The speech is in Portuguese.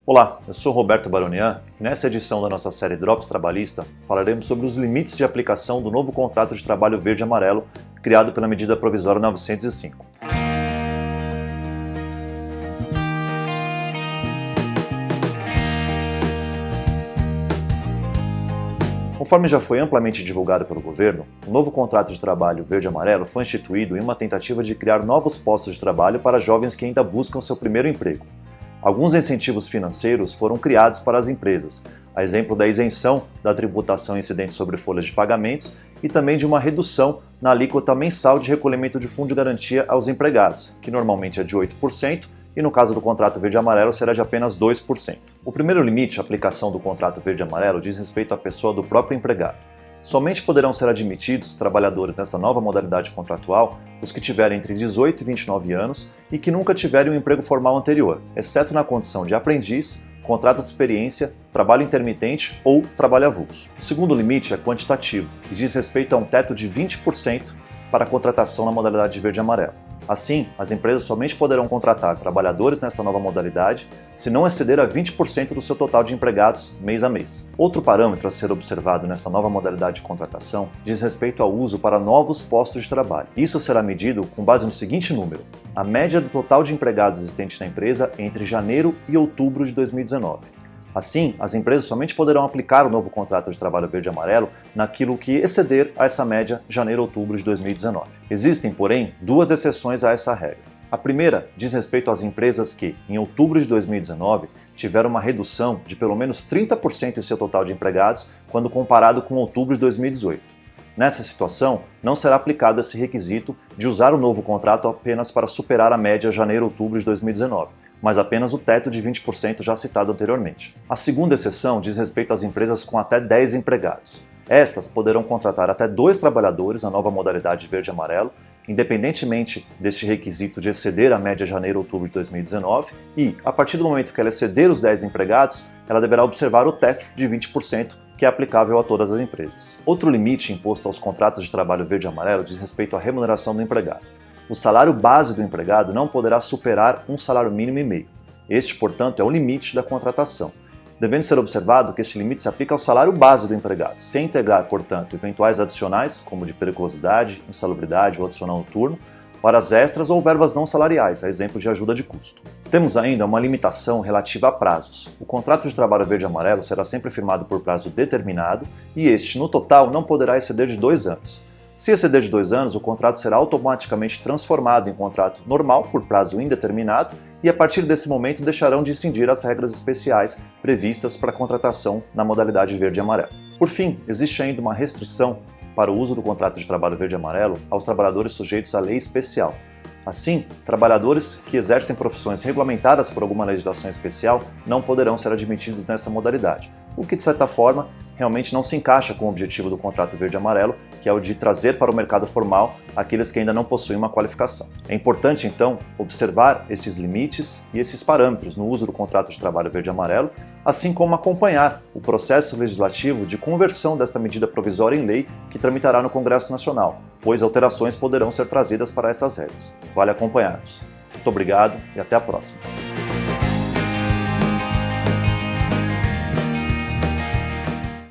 Olá, eu sou Roberto Baronian e nessa edição da nossa série Drops Trabalhista falaremos sobre os limites de aplicação do novo contrato de trabalho verde-amarelo criado pela medida provisória 905. Conforme já foi amplamente divulgado pelo governo, o novo contrato de trabalho verde-amarelo foi instituído em uma tentativa de criar novos postos de trabalho para jovens que ainda buscam seu primeiro emprego. Alguns incentivos financeiros foram criados para as empresas, a exemplo da isenção da tributação incidente sobre folhas de pagamentos e também de uma redução na alíquota mensal de recolhimento de fundo de garantia aos empregados, que normalmente é de 8%, e no caso do contrato verde-amarelo será de apenas 2%. O primeiro limite à aplicação do contrato verde-amarelo diz respeito à pessoa do próprio empregado. Somente poderão ser admitidos trabalhadores nessa nova modalidade contratual os que tiverem entre 18 e 29 anos e que nunca tiverem um emprego formal anterior, exceto na condição de aprendiz, contrato de experiência, trabalho intermitente ou trabalho avulso. O segundo limite é quantitativo e diz respeito a um teto de 20% para a contratação na modalidade verde-amarelo. Assim, as empresas somente poderão contratar trabalhadores nesta nova modalidade se não exceder a 20% do seu total de empregados mês a mês. Outro parâmetro a ser observado nessa nova modalidade de contratação diz respeito ao uso para novos postos de trabalho. Isso será medido com base no seguinte número: a média do total de empregados existentes na empresa entre janeiro e outubro de 2019. Assim, as empresas somente poderão aplicar o novo contrato de trabalho verde-amarelo naquilo que exceder a essa média janeiro-outubro de 2019. Existem, porém, duas exceções a essa regra. A primeira diz respeito às empresas que, em outubro de 2019, tiveram uma redução de pelo menos 30% em seu total de empregados quando comparado com outubro de 2018. Nessa situação, não será aplicado esse requisito de usar o novo contrato apenas para superar a média janeiro-outubro de 2019. Mas apenas o teto de 20% já citado anteriormente. A segunda exceção diz respeito às empresas com até 10 empregados. Estas poderão contratar até 2 trabalhadores na nova modalidade verde-amarelo, independentemente deste requisito de exceder a média janeiro-outubro de 2019 e, a partir do momento que ela exceder os 10 empregados, ela deverá observar o teto de 20%, que é aplicável a todas as empresas. Outro limite imposto aos contratos de trabalho verde-amarelo diz respeito à remuneração do empregado. O salário base do empregado não poderá superar um salário mínimo e meio. Este, portanto, é o limite da contratação. Devendo ser observado que este limite se aplica ao salário base do empregado, sem integrar, portanto, eventuais adicionais, como de periculosidade, insalubridade ou adicional noturno, horas extras ou verbas não salariais, a exemplo de ajuda de custo. Temos ainda uma limitação relativa a prazos. O contrato de trabalho verde-amarelo será sempre firmado por prazo determinado e este, no total, não poderá exceder de 2 anos. Se exceder de 2 anos, o contrato será automaticamente transformado em contrato normal por prazo indeterminado e a partir desse momento deixarão de incidir as regras especiais previstas para a contratação na modalidade verde e amarelo. Por fim, existe ainda uma restrição para o uso do contrato de trabalho verde e amarelo aos trabalhadores sujeitos à lei especial. Assim, trabalhadores que exercem profissões regulamentadas por alguma legislação especial não poderão ser admitidos nessa modalidade, o que, de certa forma, realmente não se encaixa com o objetivo do contrato verde-amarelo, que é o de trazer para o mercado formal aqueles que ainda não possuem uma qualificação. É importante, então, observar esses limites e esses parâmetros no uso do contrato de trabalho verde-amarelo, assim como acompanhar o processo legislativo de conversão desta medida provisória em lei que tramitará no Congresso Nacional, pois alterações poderão ser trazidas para essas regras. Vale acompanhar-nos. Muito obrigado e até a próxima.